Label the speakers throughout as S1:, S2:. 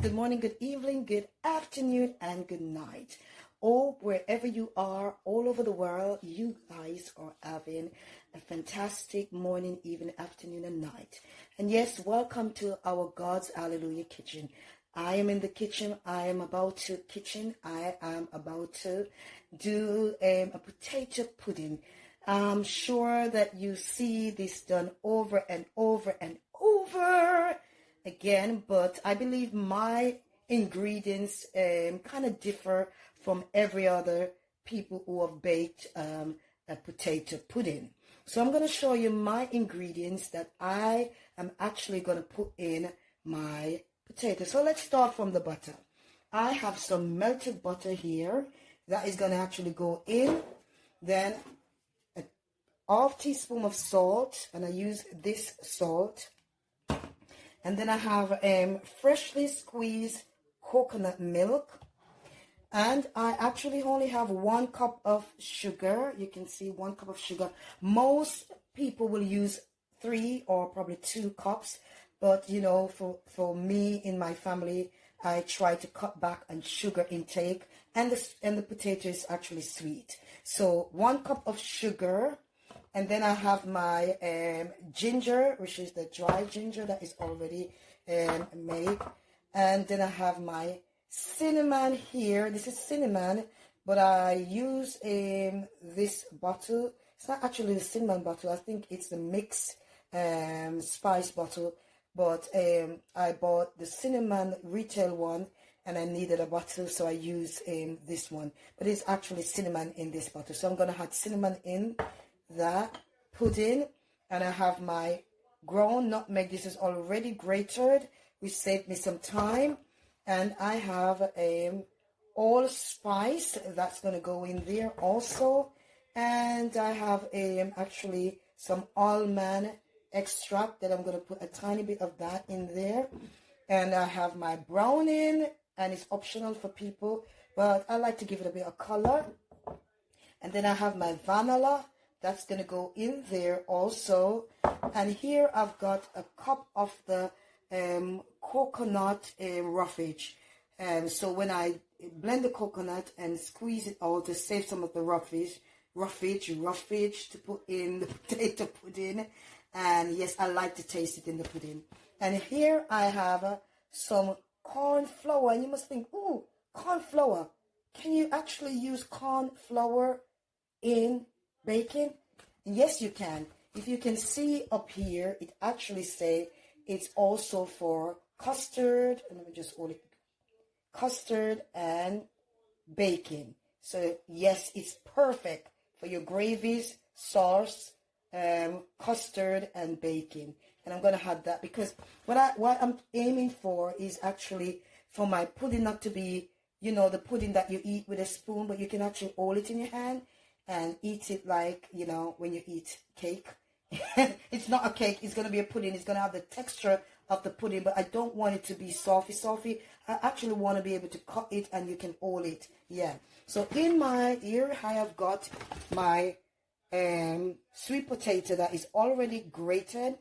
S1: good morning, good evening, good afternoon, and good night. Oh, wherever you are, all over the world, you guys are having a fantastic morning, evening, afternoon, and night. And yes, welcome to our God's Hallelujah Kitchen. I am in the kitchen. I am about to do a potato pudding. I'm sure that you see this done over and over and over again, but I believe my ingredients kind of differ from every other people who have baked a potato pudding. So I'm going to show you my ingredients that I am actually going to put in my potato. So let's start from the butter. I have some melted butter here that is going to actually go in. Then a half teaspoon of salt, and I use this salt. And then I have freshly squeezed coconut milk. And I actually only have 1 cup of sugar. You can see 1 cup of sugar. Most people will use 3 or probably 2 cups. But, you know, for me in my family, I try to cut back on sugar intake. And the potato is actually sweet. So 1 cup of sugar. And then I have my ginger, which is the dry ginger that is already made. And then I have my cinnamon here. This is cinnamon, but I use this bottle. It's not actually the cinnamon bottle. I think it's the mixed spice bottle. But I bought the cinnamon retail one, and I needed a bottle, so I use this one. But it's actually cinnamon in this bottle. So I'm going to add cinnamon in that pudding, and I have my ground nutmeg. This is already grated, which saved me some time. And I have allspice that's going to go in there also. And I have actually some almond extract that I'm going to put a tiny bit of that in there. And I have my browning, and it's optional for people, but I like to give it a bit of color. And then I have my vanilla. That's going to go in there also. And here I've got a cup of the coconut roughage. So when I blend the coconut and squeeze it out to save some of the roughage to put in the potato pudding. And yes, I like to taste it in the pudding. And here I have some corn flour. And you must think, ooh, corn flour. Can you actually use corn flour in baking? Yes, you can. If you can see up here, it actually say it's also for custard. And let me just hold it. Custard and baking. So yes, it's perfect for your gravies, sauce, custard and baking. And I'm going to add that because what I'm aiming for is actually for my pudding not to be, you know, the pudding that you eat with a spoon, but you can actually hold it in your hand and eat it like, you know, when you eat cake. It's not a cake. It's going to be a pudding. It's going to have the texture of the pudding, but I don't want it to be softy. I actually want to be able to cut it and you can hold it. Yeah. So in my here, I have got my sweet potato that is already grated.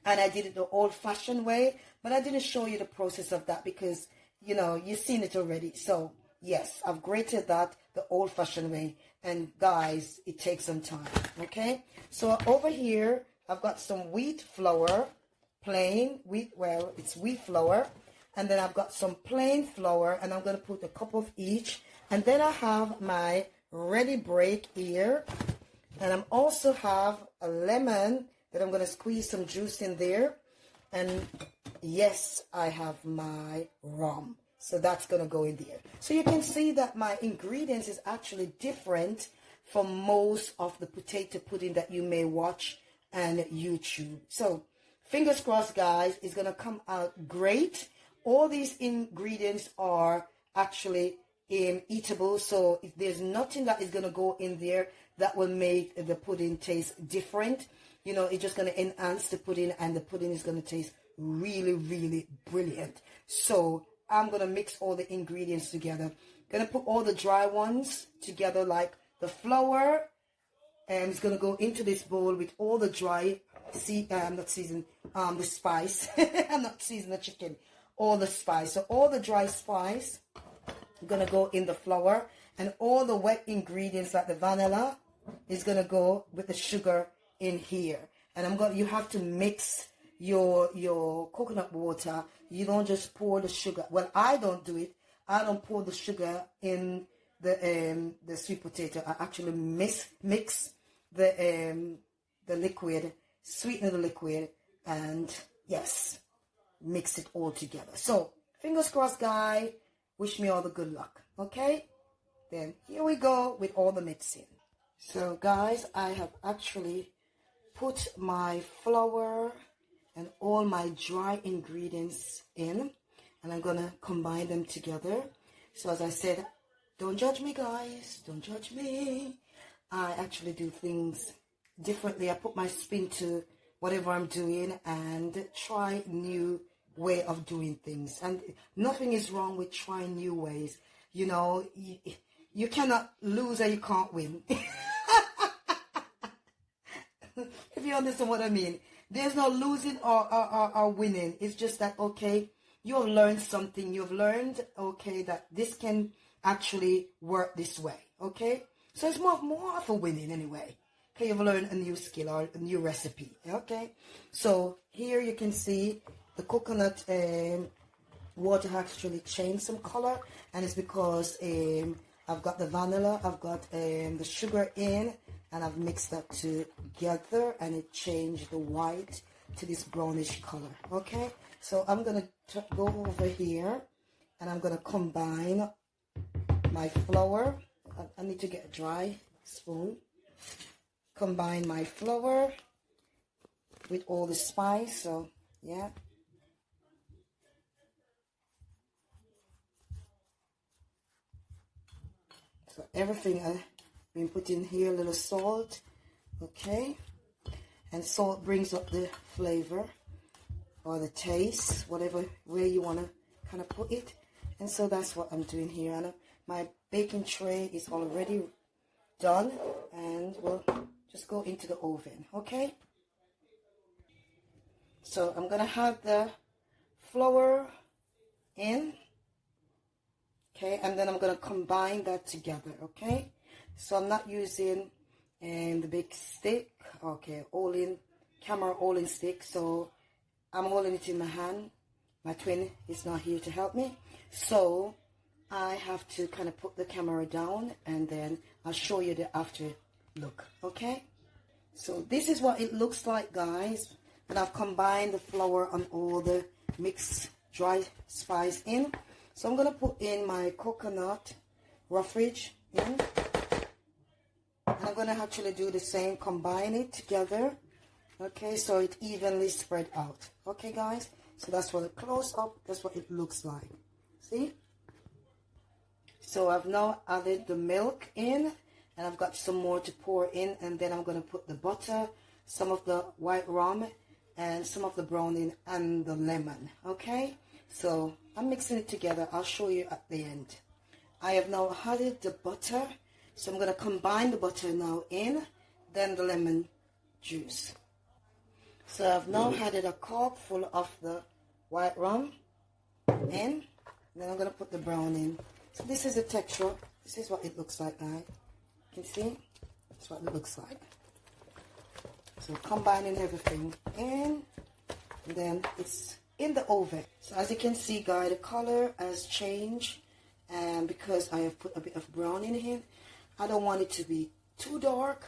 S1: And I did it the old-fashioned way, but I didn't show you the process of that because, you know, you've seen it already. So, yes, I've grated that the old-fashioned way. And, guys, it takes some time, okay? So, over here, I've got some wheat flour, plain wheat, well, it's wheat flour. And then I've got some plain flour, and I'm going to put a cup of each. And then I have my ready break here. And I also have a lemon that I'm going to squeeze some juice in there. And yes, I have my rum. So that's going to go in there. So you can see that my ingredients is actually different from most of the potato pudding that you may watch on YouTube. So fingers crossed, guys, it's going to come out great. All these ingredients are actually eatable. So if there's nothing that is going to go in there that will make the pudding taste different, you know, it's just going to enhance the pudding, and the pudding is going to taste really, really brilliant. So I'm going to mix all the ingredients together. Going to put all the dry ones together, like the flour, and it's going to go into this bowl with all the dry, the spice. I'm not seasoning the chicken. all the spice. So all the dry spice gonna go in the flour, and all the wet ingredients like the vanilla is gonna go with the sugar in here. And you have to mix your coconut water. You don't just pour the sugar. Well, I don't do it. I don't pour the sugar in the sweet potato. I actually mix the liquid, sweeten the liquid, and yes, mix it all together. So fingers crossed, guy. Wish me all the good luck. Okay, then here we go with all the mixing. So guys, I have actually put my flour and all my dry ingredients in, and I'm gonna combine them together. So as I said, don't judge me, guys, don't judge me. I actually do things differently. I put my spin to whatever I'm doing and try new way of doing things. And nothing is wrong with trying new ways. You know, you cannot lose and you can't win. If you understand what I mean. There's no losing or winning. It's just that, okay, you have learned something. You've learned, okay, that this can actually work this way, okay? So it's more of a winning anyway. Okay, you've learned a new skill or a new recipe, okay? So here you can see the coconut water actually changed some color, and it's because I've got the vanilla, I've got the sugar in, and I've mixed that together, and it changed the white to this brownish color, okay? So I'm going to go over here, and I'm going to combine my flour. I need to get a dry spoon. Combine my flour with all the spice, so yeah. So everything I've been putting here, a little salt, okay? And salt brings up the flavor or the taste, whatever way you want to kind of put it. And so that's what I'm doing here. And my baking tray is already done, and we'll just go into the oven, okay? So I'm gonna have the flour in, okay, and then I'm gonna combine that together, okay? So I'm not using the big stick, okay, camera all-in stick, so I'm holding it in my hand. My twin is not here to help me, so I have to kind of put the camera down, and then I'll show you the after look, okay? So this is what it looks like, guys, and I've combined the flour and all the mixed dry spice in. So I'm gonna put in my coconut roughage in, and I'm gonna actually do the same, combine it together, okay, so it evenly spread out, okay, guys? So that's what it close up, that's what it looks like, see? So I've now added the milk in, and I've got some more to pour in, and then I'm going to put the butter, some of the white rum, and some of the browning, and the lemon, okay? So I'm mixing it together. I'll show you at the end. I have now added the butter, so I'm going to combine the butter now in, then the lemon juice. So I've now added a cup full of the white rum in, and then I'm going to put the brown in. So this is the texture. This is what it looks like, guys. You can see? That's what it looks like. So combining everything in, and then it's in the oven. So as you can see, guys, the color has changed, and because I have put a bit of brown in here, I don't want it to be too dark,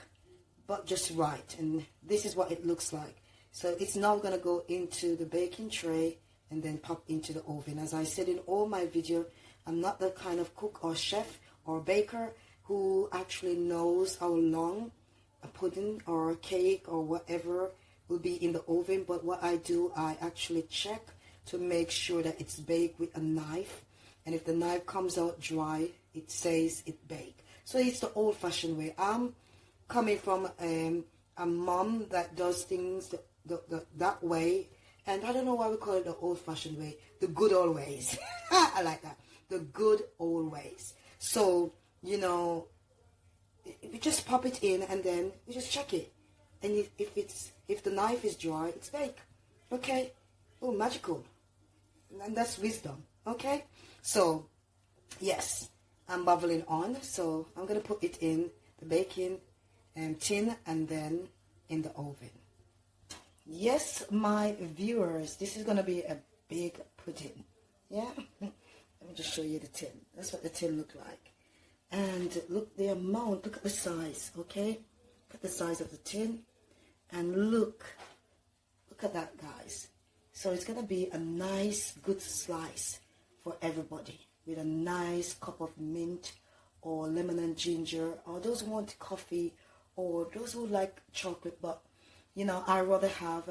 S1: but just right. And this is what it looks like. So it's now going to go into the baking tray and then pop into the oven. As I said in all my videos, I'm not the kind of cook or chef or baker who actually knows how long a pudding or a cake or whatever will be in the oven. But what I do, I actually check to make sure that it's baked with a knife. And if the knife comes out dry, it says it baked. So it's the old-fashioned way. I'm coming from a mom that does things that way. And I don't know why we call it the old-fashioned way. The good old ways. I like that. The good old ways. So, you know, you just pop it in, and then you just check it. And if the knife is dry, it's baked. Okay. Oh, magical. And that's wisdom. Okay? So, yes, I'm bubbling on. So, I'm going to put it in the baking tin and then in the oven. Yes, my viewers, this is going to be a big pudding. Yeah? Let me just show you the tin. That's what the tin look like. And look the amount, look at the size, okay? Look at the size of the tin. And look at that, guys. So it's going to be a nice, good slice for everybody. With a nice cup of mint or lemon and ginger. Or those who want coffee or those who like chocolate. But, you know, I'd rather have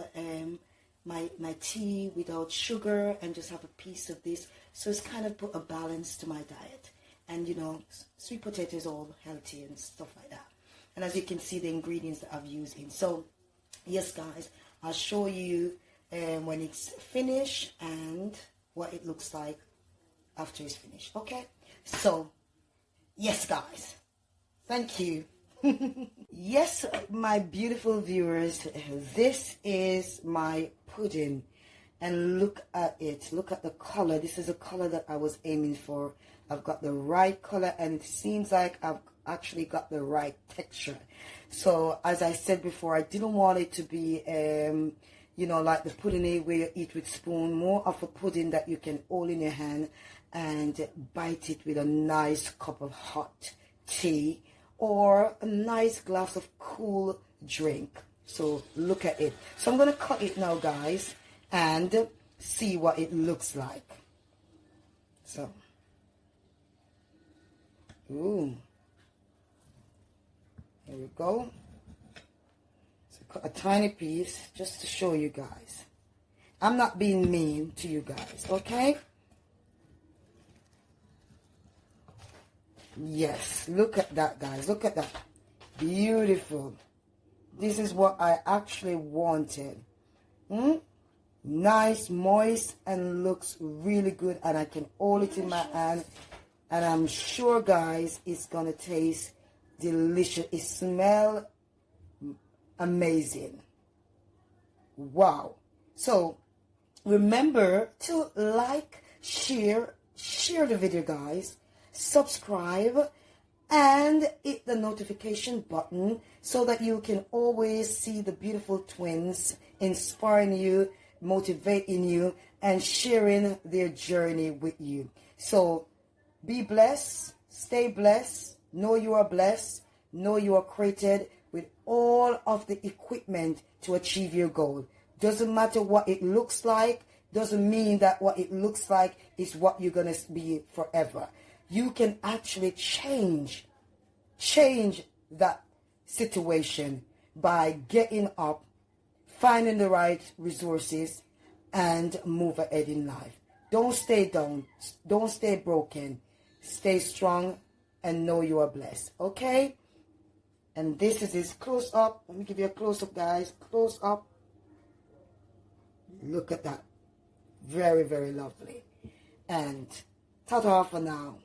S1: my tea without sugar and just have a piece of this. So it's kind of put a balance to my diet. And, you know, sweet potato is all healthy and stuff like that. And as you can see, the ingredients that I've used in. So, yes, guys, I'll show you when it's finished and what it looks like after it's finished. Okay? So, yes, guys. Thank you. Yes, my beautiful viewers, this is my pudding. And look at it. Look at the color. This is the color that I was aiming for. I've got the right color and it seems like I've actually got the right texture. So as I said before, I didn't want it to be, you know, like the pudding where you eat with spoon. More of a pudding that you can hold in your hand and bite it with a nice cup of hot tea or a nice glass of cool drink. So look at it. So I'm going to cut it now, guys, and see what it looks like. So, ooh, here we go. So cut a tiny piece just to show you guys. I'm not being mean to you guys, okay? Yes, look at that, guys. Look at that. Beautiful. This is what I actually wanted. Nice, moist, and looks really good. And I can hold it in my hand. And I'm sure, guys, it's going to taste delicious. It smells amazing. Wow. So, remember to like, share the video, guys. Subscribe and hit the notification button so that you can always see the beautiful twins inspiring you, motivating you, and sharing their journey with you. So be blessed, stay blessed, know you are blessed, know you are created with all of the equipment to achieve your goal. Doesn't matter what it looks like, doesn't mean that what it looks like is what you're going to be forever. You can actually change that situation by getting up, finding the right resources, and move ahead in life. Don't stay down. Don't stay broken. Stay strong and know you are blessed. Okay? And this is his close up. Let me give you a close up, guys. Close up. Look at that. Very, very lovely. And ta-ta for now.